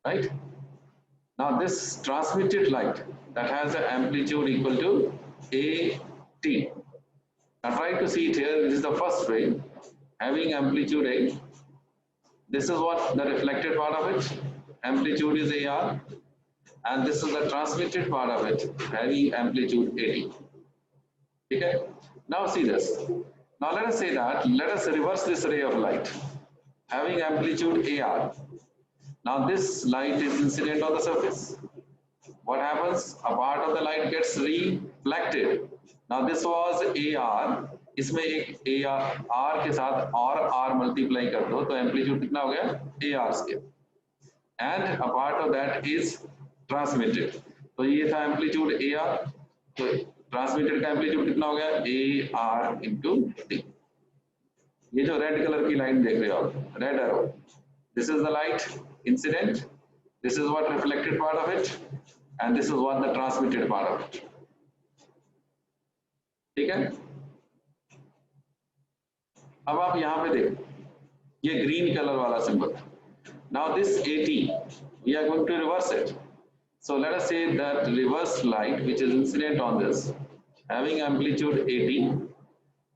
right? Now this transmitted light that has an amplitude equal to AT. Now try to see it here. This is the first ray having amplitude A. This is what the reflected part of it. Amplitude is AR, and this is the transmitted part of it having amplitude AT. Okay. Now see this. Now let us say that, let us reverse this ray of light having amplitude AR. Now this light is incident on the surface. What happens? A part of the light gets reflected. Now this was AR. इसमें एक AR के साथ और R multiply कर दो तो amplitude कितना हो गया AR square. And a part of that is transmitted. तो ये था amplitude AR. तो transmitted का amplitude कितना हो गया AR into T. ये जो रेड कलर की लाइन देख रहे हो आप, red arrow, this is the light incident, this is what reflected part of it, and this is what the transmitted part of it. ठीक है. अब आप यहाँ पे देखो, ये ग्रीन कलर वाला symbol. Now this AT, we are going to reverse it. So let us say that reverse light which is incident on this having amplitude AT,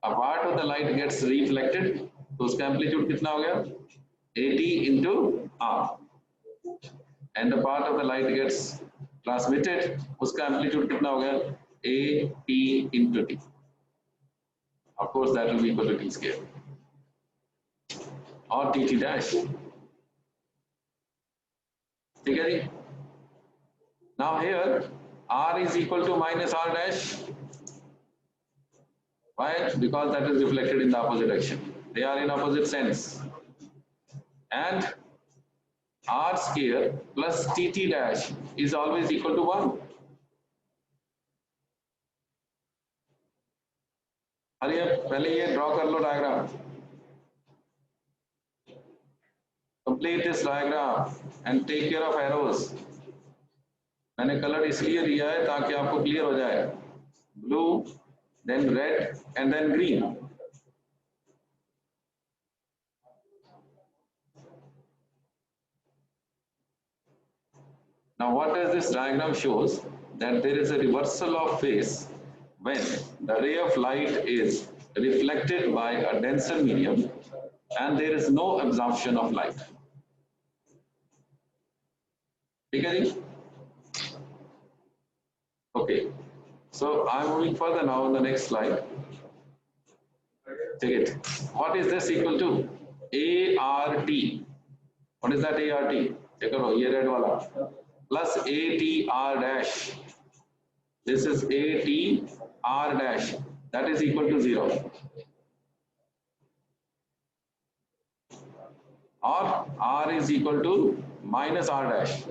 a part of the light gets reflected, तो उसका amplitude कितना हो गया AT into R, and the part of the light gets transmitted, उसका amplitude कितना हो गया AT into T. Of course that will be equal to T square or TT dash. ठीक है जी. Now here R is equal to minus R dash. Why? Because that is reflected in the opposite direction. They are in opposite sense. And R square plus TT dash is always equal to 1. अरे पहले ये draw कर लो diagram. Complete this diagram and take care of arrows. मैंने colour इसलिए दिया है ताकि आपको क्लियर हो जाए. Blue, then red, and then green. Now what does this diagram shows? That there is a reversal of phase when the ray of light is reflected by a denser medium and there is no absorption of light. Okay. Okay. So I'm moving further now on the next slide. Take it. What is this equal to? ART. What is that ART? Take it. Here red wala. Plus ATR dash. This is ATR dash. That is equal to 0. Or R is equal to minus R dash.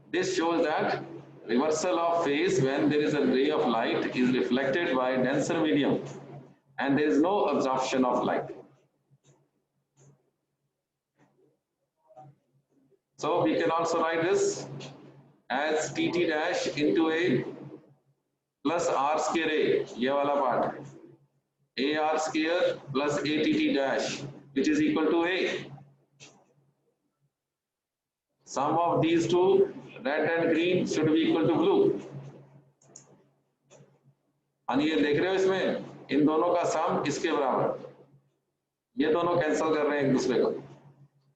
This shows that reversal of phase when there is a ray of light is reflected by a denser medium and there is no absorption of light. So we can also write this as TT dash into A plus R square A, ये वाला part, AR square plus ATT dash, which is equal to A. Sum of these two, red and green, should be equal to blue. और ये देख रहे हो इसमें, इन दोनों का सम इसके बराबर. ये दोनों कैंसिल कर रहे हैं एक दूसरे को.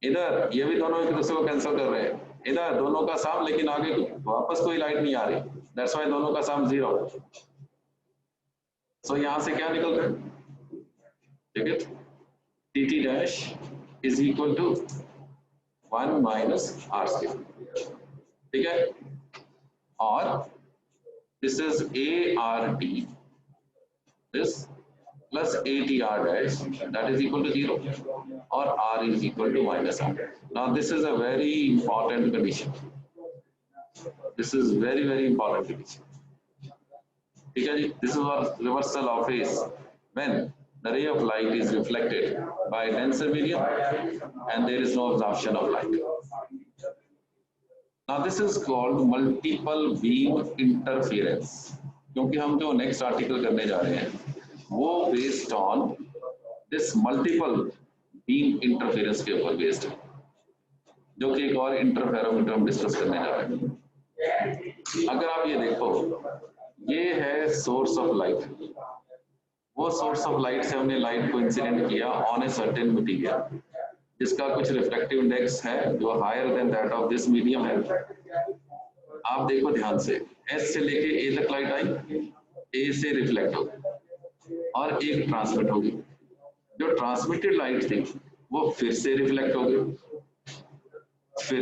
इधर ये भी दोनों एक दूसरे को कैंसिल कर रहे हैं. इधर दोनों का सम, लेकिन आगे वापस कोई लाइट नहीं आ रही. That's why दोनों का सम 0. So यहाँ से क्या निकल रहा है? ठीक है, TT dash is equal to 1 minus R square. ठीक है, और this is ART, this plus ATR dash, that is equal to 0, or R is equal to minus R. Now this is a very important condition. This is very, very important condition. ठीक है जी, this is what reversal of phase when the ray of light is reflected by a denser medium and there is no absorption of light. Now this is called multiple beam interference. क्योंकि हम जो next article करने जा रहे हैं वो based on this multiple beam interference के ऊपर बेस्ड है, जो कि एक और इंटरफेरोमीटर हम डिस्कस करने जा रहे हैं। अगर आप ये देखो, ये है सोर्स ऑफ लाइट। वो सोर्स ऑफ लाइट से हमने लाइट को इंसिडेंट किया ऑन ए सर्टेन मटीरियल जिसका कुछ रिफ्लेक्टिव इंडेक्स है जो higher than that of this medium है। आप देखो ध्यान से, एस से लेके ए तक लाइट आई, ए से रिफ्लेक्ट होगी और एक ट्रांसमिट होगी। जो ट्रांसमिटेड लाइट थी वो फिर से रिफ्लेक्ट हो गई, फिर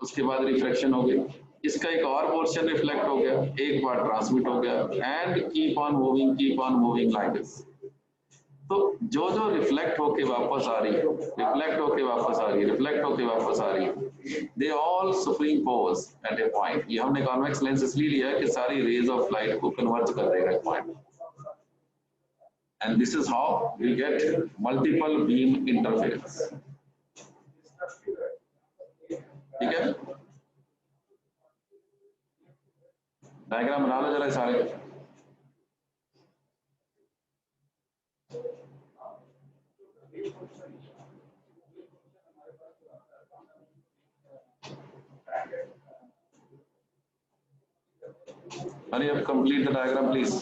उसके बाद रिफ्लेक्शन हो गई, इसका एक और पोर्शन रिफ्लेक्ट हो गया, एक बार ट्रांसमिट हो गया and keep on moving like this. तो जो जो रिफ्लेक्ट होके वापस आ रही है, रिफ्लेक्ट होके वापस आ रही है, रिफ्लेक्ट होके वापस आ रही है, they all superimpose at a point. ये हमने कॉन्वेक्स लेंस इसलिए लिया है कि सारी रेज ऑफ लाइट को कन्वर्ज कर देगा एक point. And this is how we get multiple beam interference. ठीक है, डायग्राम बना लो जरा सारे। Hurry up, complete the diagram, please.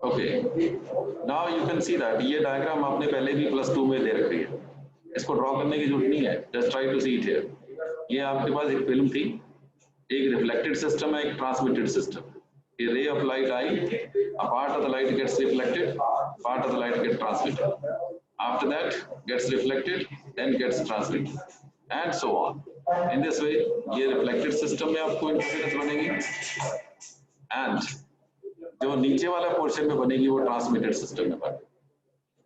Okay, now you can see that ये डायग्राम आपने पहले भी +2 में दे रखी है, इसको ड्रॉ करने की जरूरत नहीं है, just try to see it here. ये आपके पास एक फिल्म थी, एक रिफ्लेक्टेड सिस्टम है, एक transmitted system. A ray of light I, a part of the light gets reflected, part of the light gets transmitted. After that, gets reflected, then gets transmitted, and so on. In this way, ये reflected system में आपको interference बनेगी, and जो नीचे वाला portion में बनेगी वो ट्रांसमिटेड सिस्टम में बनेगी.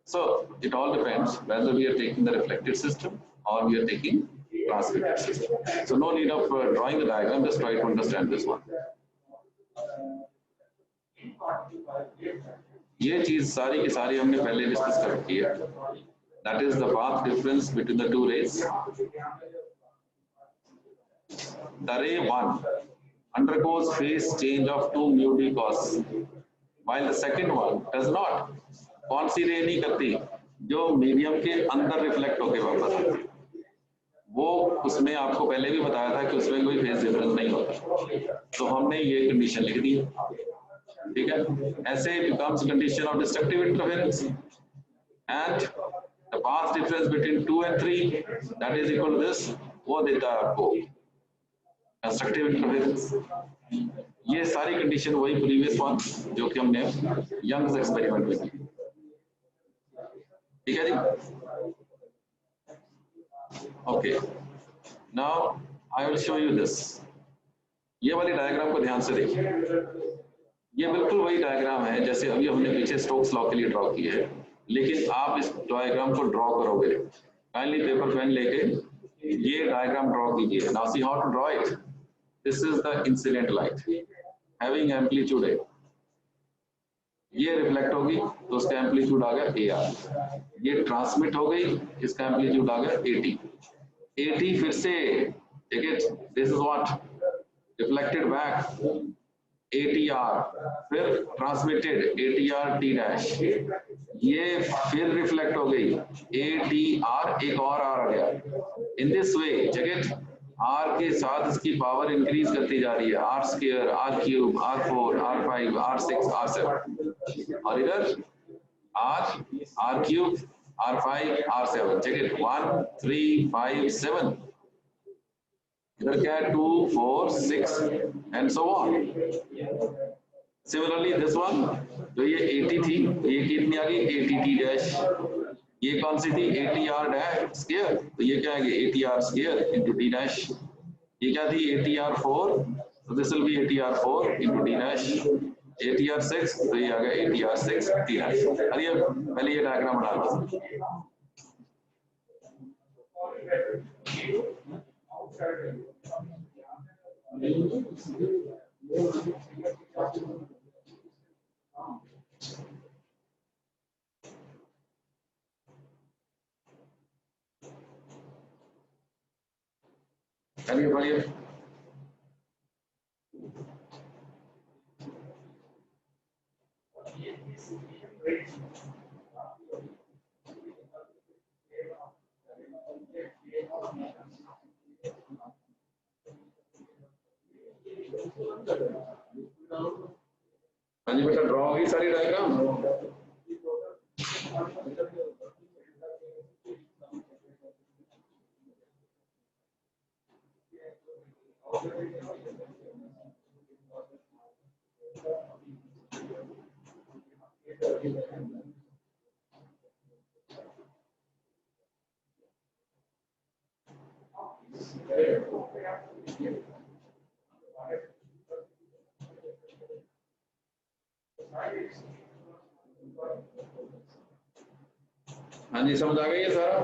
So it all depends whether we are taking the reflected system or we are taking transmitted system. So no need of drawing the diagram, just try to understand this one. ये चीज सारी की सारी हमने पहले discuss कर रखी है. That is the path difference between the two rays. The ray 1 undergoes phase change of 2 mu d cos, while the second one does not. कौन सी रे नहीं करती? जो मीडियम के अंदर रिफ्लेक्ट होके वापस आती है, वो उसमें आपको पहले भी बताया था कि उसमें कोई फेज डिफरेंस नहीं होता, तो हमने ये कंडीशन लिख दी. ठीक है, ऐसे becomes condition of destructive interference and the path difference between 2 and 3 that is equal to this, वो देता है आपको कंस्ट्रक्टिव इंटरफेरेंस. ये सारी कंडीशन वही प्रीवियस वन जो कि हमने यंग्स एक्सपेरिमेंट में की. ठीक है जी. Okay, now I will show you this. ये वाली डायग्राम को ध्यान से देखिए. ये बिल्कुल वही डायग्राम है जैसे अभी हमने पीछे स्टोक्स लॉ के लिए ड्रॉ की है, लेकिन आप इस डायग्राम को ड्रॉ करोगे. काइंडली पेपर पेन लेके ये डायग्राम ड्रॉ कीजिए. Now see how to draw it. This is the incident light having amplitude A. ये रिफ्लेक्ट होगी तो उसका एम्पलीट्यूड आ गया AR. ये ट्रांसमिट हो गई, इसका एम्पलीट्यूड आ गया AT. AT फिर से देखिए, this is what reflected back ATR, फिर ट्रांसमिटेड ATR T डैश. ये फिर रिफ्लेक्ट हो गई ATR, एक और R आ गया. इन दिस वे जगह R के साथ इसकी पावर इंक्रीज करती जा रही है. R square, R cube, R4, R5, R6, R7, और इधर R क्यूब, R5, R7 जगह 1, 3, 5, 7. इधर क्या है 2, 4, 6 and so on. Similarly this one, तो ये 80 थी तो ये कितनी आ गई ATT डैश. ये कौन सी थी ATR डैश स्क्वायर, तो ये क्या आएगी ATR square into D dash. ये क्या थी ATR4, तो this will be ATR4 into D dash. ATR6, तो ये आ गया ATR6 D डैश. अरे पहले ये डायग्राम बना लो. Anybody? हाँ जी बेटा, ड्रॉ होगी सारी डायग्राम। हाँ जी, समझ आ गई है सारा?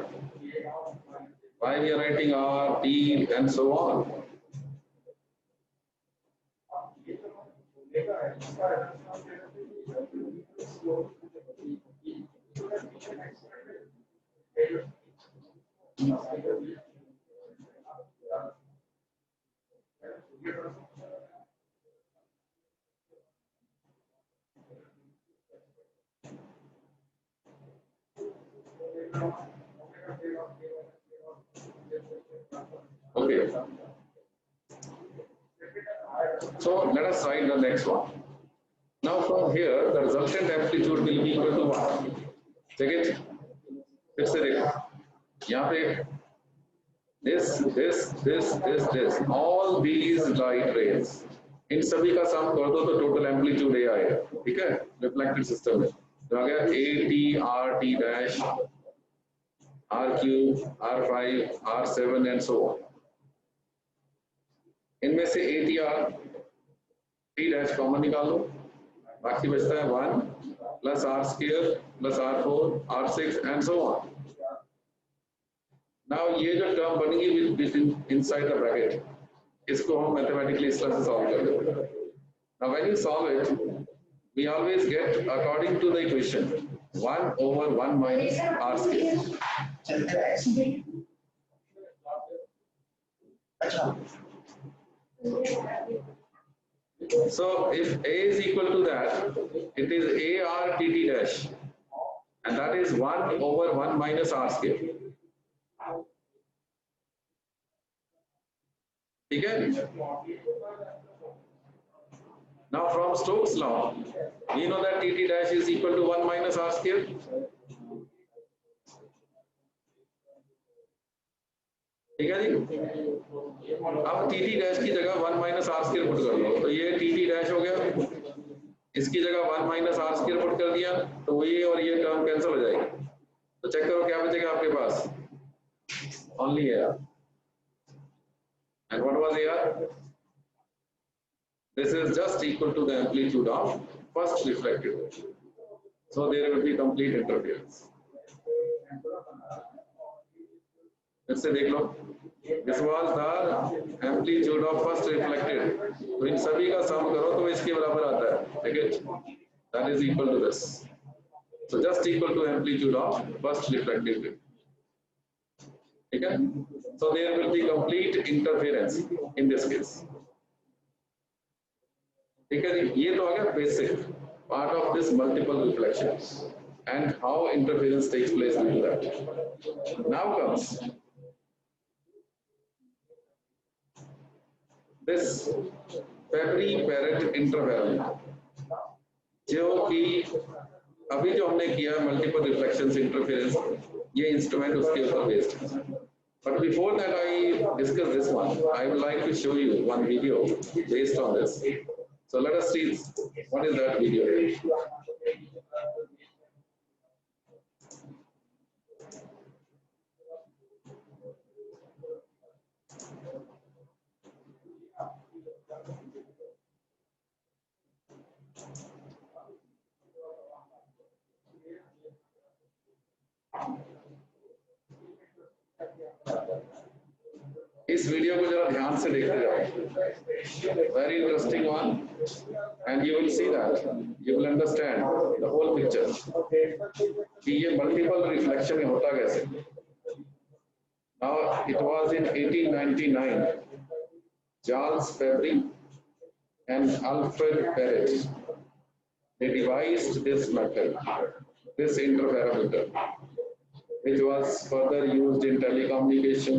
Why we are writing R, T and so on. Okay. So let us write the next one. Now from here, the resultant amplitude will be equal to what? Check it. फिर से देखो, यहाँ पे this, all these light rays, इन सभी का सम कर दो तो टोटल एम्पलीट्यूड ए आएगा, ठीक है? रिफ्लेक्टेड सिस्टम में तो आ गया A T R T dash R cube R five R seven and so on. इनमें से A T R T dash common निकालो, बाकी बचता है 1 plus R square plus R four R six and so on. Now ये जो term बनेगी with inside the bracket, इसको हम मैथमेटिकली इस तरह से सॉल्व कर देंगे। Now when you solve it, we always get according to the equation 1 over 1 minus r square. So if a is equal to that, it is a r t t dash, and that is 1 over 1 minus r square. ठीक है? Now from Stokes' law, we know that Tt dash is equal to 1 minus r square. ठीक है जी? अब Tt dash की जगह 1 minus r square put कर लो, तो ये Tt dash हो गया, इसकी जगह 1 minus r square पुट कर दिया, तो ये और ये टर्म कैंसिल हो जाएगी। तो चेक करो क्या बचेगा आपके पास, only air. And what was air? This is just equal to the amplitude of first reflected wave. So there will be complete interference. फिर से देख लो, this was the amplitude of first reflected. तो इन सभी का सम करो तो इसके बराबर आता है, ठीक है? That is equal to this. So just equal to amplitude of first reflected wave. ठीक है? So there will be complete interference in this case. ठीक है जी, ये तो आ गया basic part of this multiple reflections and how interference takes place due to that. Now comes this Fabry-Perot interferometer, जो कि अभी जो हमने किया मल्टीपल रिफ्लेक्शंस इंटरफेरेंस, ये इंस्ट्रूमेंट उसके ऊपर बेस्ड है। But before that I discuss this one, I would like to show you one video based on this. So let us see what is that video. इस इस video को जरा ध्यान से देखते जाओ, very interesting one, and you will see that you will understand the whole picture कि ये मल्टीपल रिफ्लेक्शन में होता कैसे. Now it was in 1899 Charles Fabry and Alfred Barrett, they devised this method, this interferometer, which was further used in telecommunication,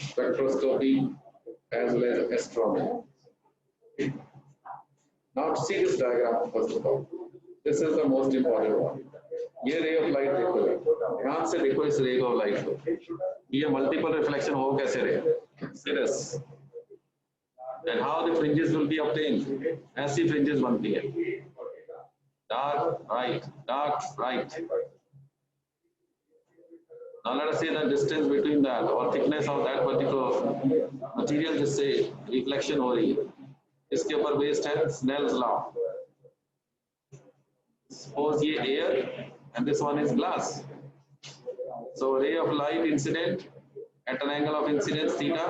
spectroscopy, as well as astronomy. Now see this diagram first of all. This is the most important one. ये ray of light देखो, ध्यान से देखो इस ray of light को, ये multiple reflection हो कैसे रहे, serious, and how the fringes will be obtained. ऐसी फ्रिंजेस बनती है, dark right. Now let us see the distance between that or thickness of that particular material जिससे रिफ्लेक्शन हो रही है. इसके ऊपर बेस्ड है स्नेल्स लॉ. Suppose ये air and this one is glass. So ray of light incident at an angle of incidence theta,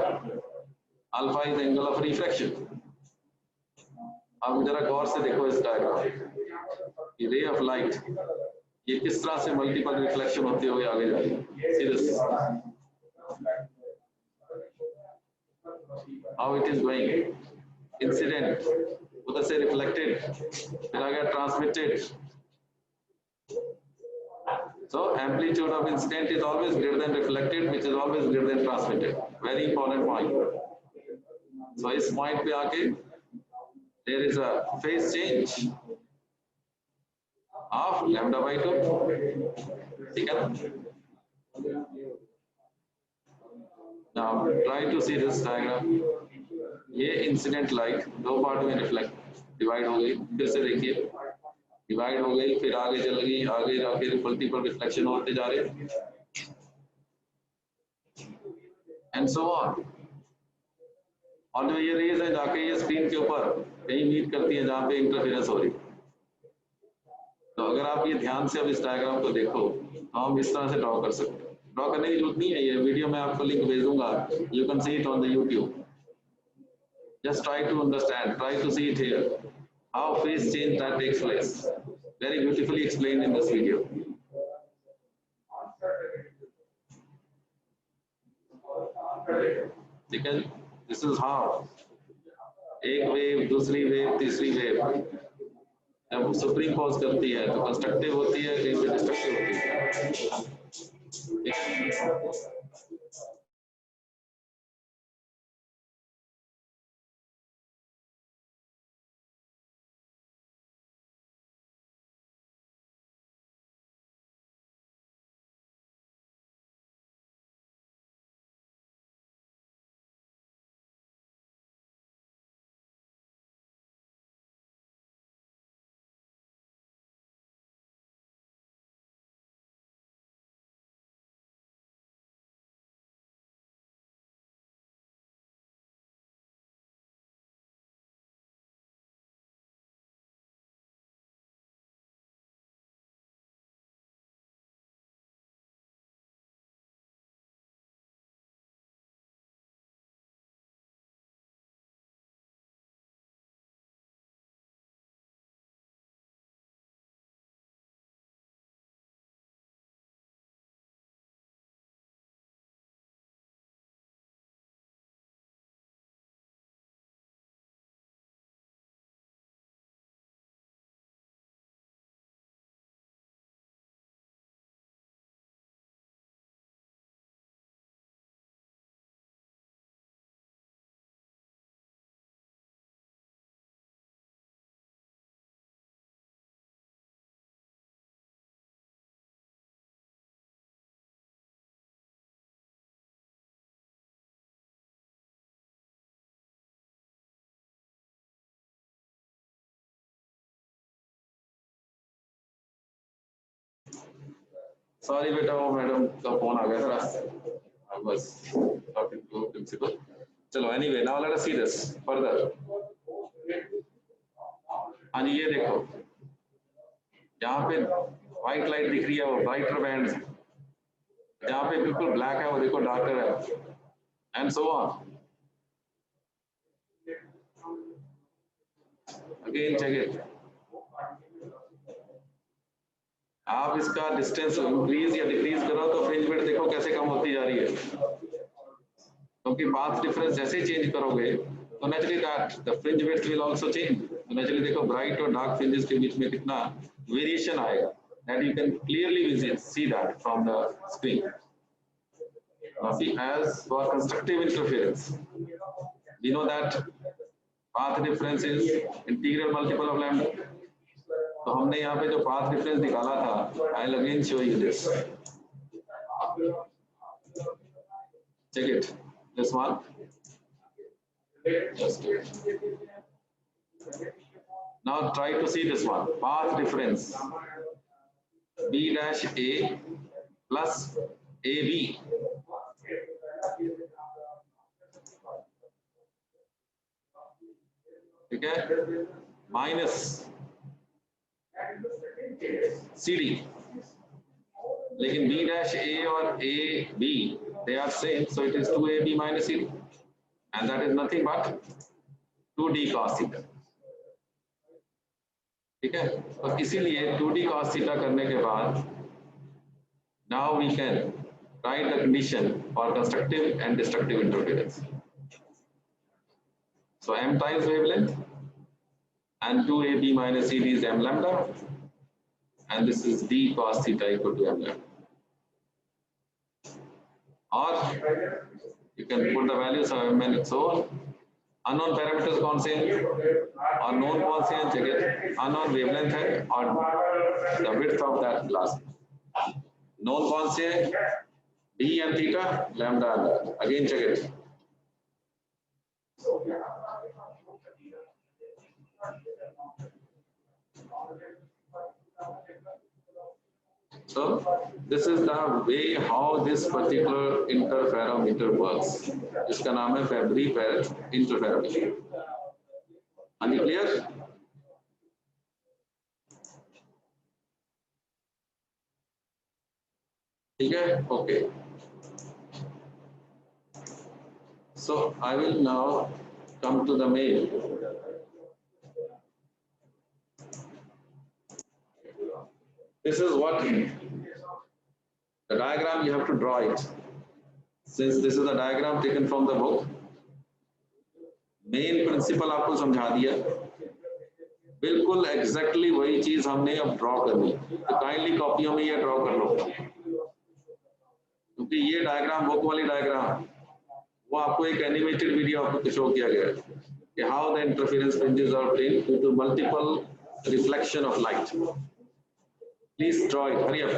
alpha is the angle of refraction. अब जरा गौर से देखो इस डायग्राम, ये रे ऑफ लाइट ये किस तरह से मल्टीपल रिफ्लेक्शन होते हुए आगे जा रही है. Serious, how it is going, incident उधर से रिफ्लेक्टेड, फिर आ गया transmitted. So amplitude of incident is always greater than reflected, which is always greater than transmitted. Very important point. So इस point पे आके there is a phase change of lambda by 2. ठीक है ना? Now try to see this diagram. ये incident light दो part में reflect divide हो गई, फिर से देखिए डिवाइड हो गई, फिर आगे चल गई, आगे जाके मल्टीपल रिफ्लेक्शन होते जा रहे एंड सो ऑन. और जो ये रेज है जाके ये स्क्रीन के ऊपर कहीं मीट करती है जहां पे इंटरफेरेंस हो रही. तो अगर आप ये ध्यान से अब इस डायग्राम को देखो तो हम इस तरह से ड्रॉ कर सकते हैं. ड्रॉ करने की जरूरत नहीं है, ये वीडियो मैं आपको लिंक भेज दूंगा, you can see it on the YouTube. Just try to understand, try to see it here, how phase change that takes place. Very beautifully explained in this video. ठीक है, this is how एक wave, दूसरी wave, तीसरी wave जब supreme pose करती है तो constructive होती है, कहीं पे डिस्ट्रक्टिव होती है. सॉरी बेटा, वो मैडम का फोन आ गया था, I was talking to principal. चलो anyway, now let us see this further. हाँ जी, ये देखो यहाँ पे व्हाइट लाइट दिख रही है, वो ब्राइटर बैंड, जहाँ पे बिल्कुल ब्लैक है वो देखो डार्कर है, and so on. Again check it. आप इसका डिस्टेंस इंक्रीज या डिक्रीज करो तो फ्रिंज विड्थ देखो कैसे कम होती जा रही है, क्योंकि पाथ डिफरेंस जैसे चेंज करोगे तो naturally that the fringe width will also change. तो नेचुरली देखो ब्राइट और डार्क फ्रिंजेस के बीच में कितना वेरिएशन आएगा, that you can clearly see that from the screen. Now see, as for constructive interference, we know that path difference is integral multiple of lambda. तो हमने यहाँ पे जो पाथ डिफरेंस निकाला था, I will again show you this, check it, this one, just now try to see this one, path difference b dash a plus ab, ठीक है, minus CD, लेकिन B dash A और AB they are same, so it is 2AB minus CD, and that is nothing but 2D cos theta, ठीक है। तो इसीलिए 2D cos theta करने के बाद now we can write the condition for constructive and destructive interference. So m times wavelength and 2AB minus CD is m lambda, and this is D cos theta equal to m lambda. Or you can put the values of m and its own. Unknown parameters कौन से हैं और known कौन से हैं, check it. Unknown wavelength है और the width of that glass. Known कौन से हैं, d and theta, lambda and that. Again check it. So this is the way how this particular interferometer works. इसका नाम है Fabry-Pérot interferometer. Are you clear? ठीक है, okay. So I will now come to the mail. This is what the diagram you have to draw it. Since this is a diagram taken from the book, main principle आपको समझा दिया, बिल्कुल exactly वही चीज हमने अब draw करनी, तो काइंडली कॉपियों में ये ड्रॉ कर लो, क्योंकि ये डायग्राम बुक वाली डायग्राम वो आपको एक एनिमेटेड वीडियो आपको शो किया गया है कि how the interference fringes are obtained due to multiple reflection of light. Please draw it, hurry up.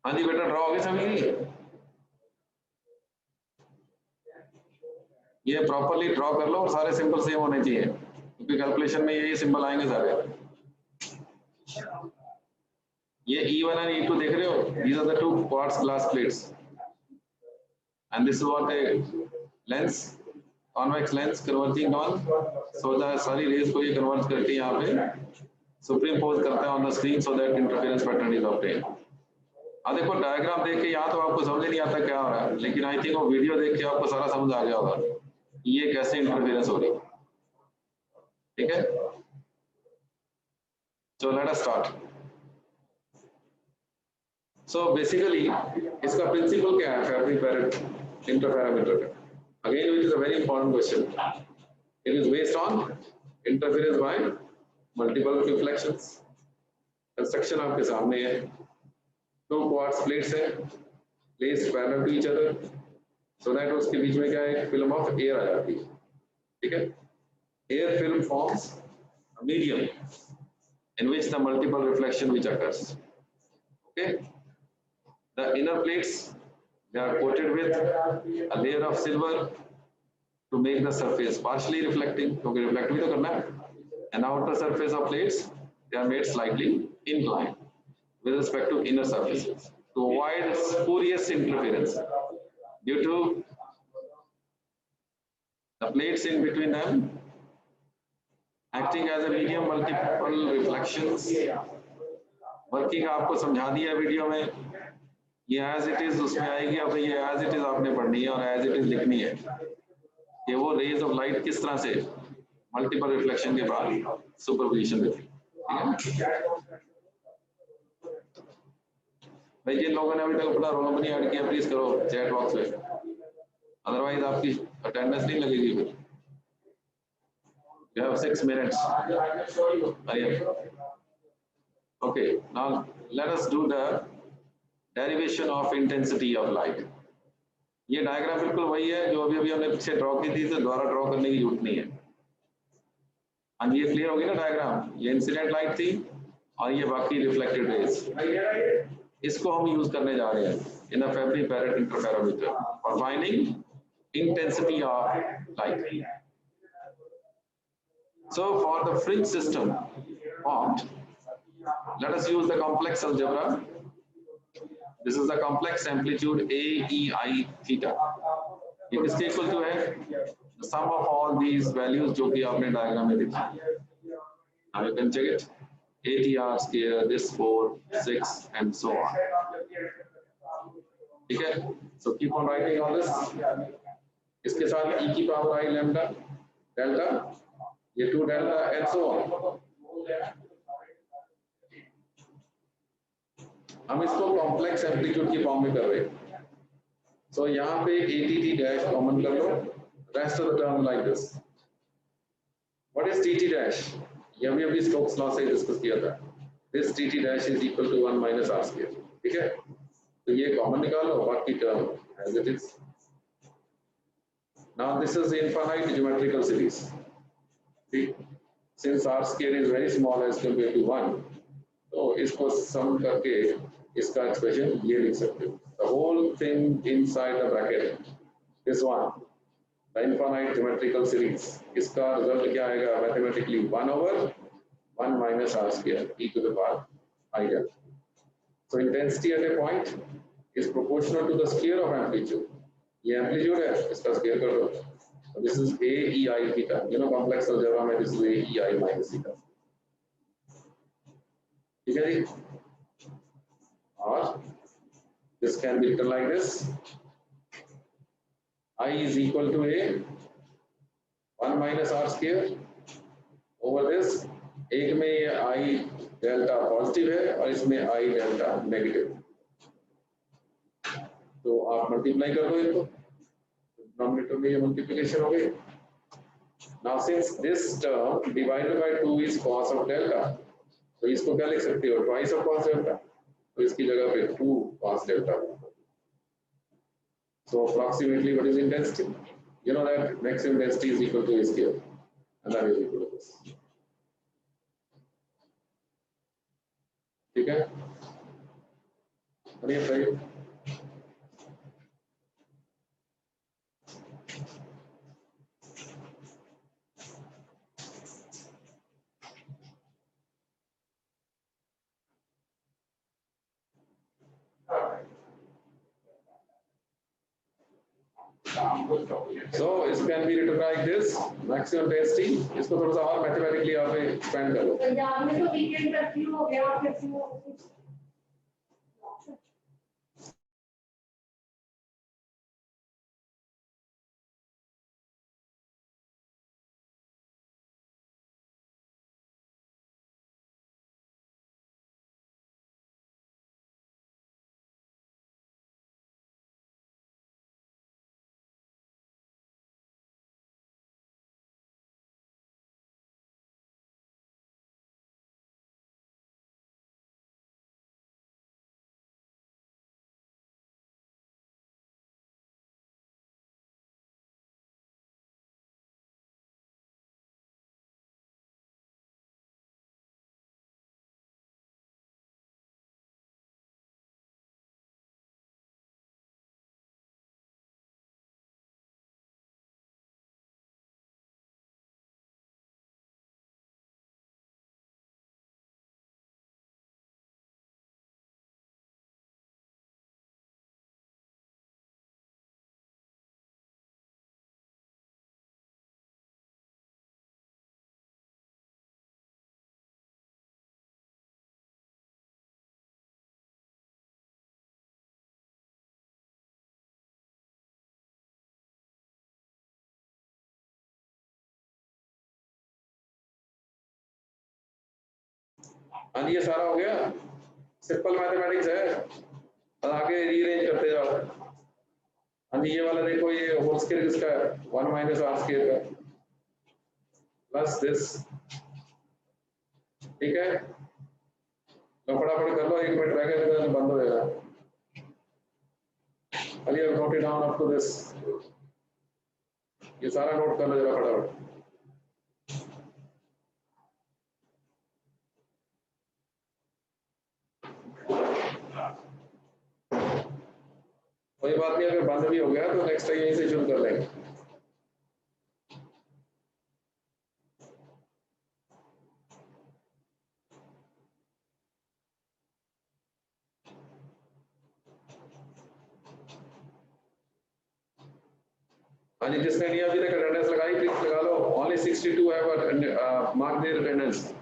हाँ जी बेटा, ड्रॉ हो गए सभी? ये प्रॉपरली ड्रॉ कर लो और सारे सिंबल सेम होने चाहिए, क्योंकि कैलकुलेशन में यही सिंबल आएंगे सारे। ये E1 and E2 देख रहे हो? These are the two quartz glass plates, and this is what a lens, convex lens converging on, so the सारी रेज को ये कन्वर्ज करके यहाँ पे सुप्रीम पोज करता है on the screen, so that interference pattern is obtained. अब देखो डायग्राम देख के यहाँ तो आपको समझ नहीं आता क्या हो रहा है, लेकिन आई थिंक वो वीडियो देख के आपको सारा समझ आ गया होगा ये कैसे इंटरफेरेंस हो रही है। ठीक है, so let us start. So basically इसका प्रिंसिपल क्या है फैब्रिक पैरेट इंटरफेरोमीटर का? Again, which is a very important question. It is based on interference by multiple reflections. Construction आपके सामने है, two quartz plates है placed parallel to each other, so that उसके बीच में क्या है, एक film of air आ जाती है। ठीक है, air film forms a medium in which the multiple reflection which occurs. Okay, the inner plates, they are coated with a layer of silver to make the surface partially reflecting, क्योंकि reflect भी तो करना है, and outer surface of plates, they are made slightly inclined with respect to inner surfaces to avoid spurious interference due to the plates in between them acting as a medium multiple reflections. Working आपको समझा दिया video में, ये as it is उसमें आएगी, अब ये as it is आपने पढ़नी है और एज इट इज लिखनी है कि वो रेज ऑफ लाइट किस तरह से मल्टीपल रिफ्लेक्शन के बाद सुपरपोजिशन देती है। ठीक है भाई, जिन लोगों ने अभी तक अपना रोल नंबर नहीं ऐड किया प्लीज करो चैट बॉक्स में, अदरवाइज आपकी अटेंडेंस नहीं लगेगी फिर। You have 6 minutes. Okay, now let us do the derivation of intensity of light. ये डायग्राम बिल्कुल वही है जो अभी अभी हमने पीछे ड्रॉ की थी, तो दोबारा ड्रॉ करने की जरूरत नहीं है। हाँ जी, ये क्लियर होगी ना डायग्राम? ये इंसिडेंट लाइट थी और ये बाकी रिफ्लेक्टेड रेज, इसको हम यूज करने जा रहे हैं in a Fabry Perot interferometer for finding intensity of light. So for the fringe system formed, let us use the complex algebra. This is the complex amplitude A, E, I, theta. ये किसके equal to है? The sum of all these values जो कि आपने diagram में देखी। Now you can check it. ATR square, this 4, 6, and so on. ठीक है? So keep on writing all this. इसके साथ E की पावर I lambda, delta, ये 2 डेल्टा एंड सो ऑन। हम इसको कॉम्प्लेक्स एम्पलीट्यूड की फॉर्म में कर रहे हैं, सो यहाँ पे ATT डैश कॉमन कर लो, rest of the term like this. What is TT dash? ये अभी अभी स्टोक्स लॉ से डिस्कस किया था। This TT dash is equal to 1 minus r square. ठीक है, तो ये कॉमन निकालो, बाकी term as it is. Now this is infinite geometrical series. Since r square is very small as compared to 1, तो इसको सम करके इसका एक्सप्रेशन ये लिख सकते हो, the whole thing inside the bracket, this one, the infinite geometrical series, इसका result क्या आएगा mathematically 1 over 1 minus r square e to the power I delta. So intensity at a point is proportional to the square of amplitude. ये amplitude है, इसका square कर दो। So this is A E I theta. You know complex algebra में this is A E I minus theta. ठीक है जी? और this can be written like this. I is equal to A 1 minus r square over this. एक में ये I delta positive है और इसमें I delta नेगेटिव। तो आप मल्टीप्लाई कर दो इनको, डिनोमिनेटर में ये मल्टीप्लिकेशन हो गई। Now since this term divided by 2 is cos of delta, तो इसको क्या लिख सकते हो? Twice of cos delta, तो इसकी जगह पे 2 cos delta। So approximately what is intensity? You know that maximum intensity is equal to A square, and that is equal to this. ठीक है? What do you say? So it can be written like this, maximum density. इसको थोड़ा सा और mathematically आप expand करो. पंजाब में तो weekend कर्फ्यू हो गया और कर्फ्यू हाँ जी ये सारा हो गया सिंपल मैथमेटिक्स है और आगे रीअरेंज करते जाओ हाँ जी ये वाला देखो ये होल स्केयर किसका है 1 माइनस आर स्केयर का प्लस दिस ठीक है तो फटाफट कर लो 1 मिनट रह गया तो बंद हो जाएगा अभी अब note it down up to this ये सारा नोट कर लो जरा फटाफट कोई बात नहीं अगर बंद भी हो गया तो नेक्स्ट टाइम यहीं से शुरू कर लेंगे हाँ जी जिसने नहीं अभी तक अटेंडेंस लगाई प्लीज लगा लो only 62 have mark their attendance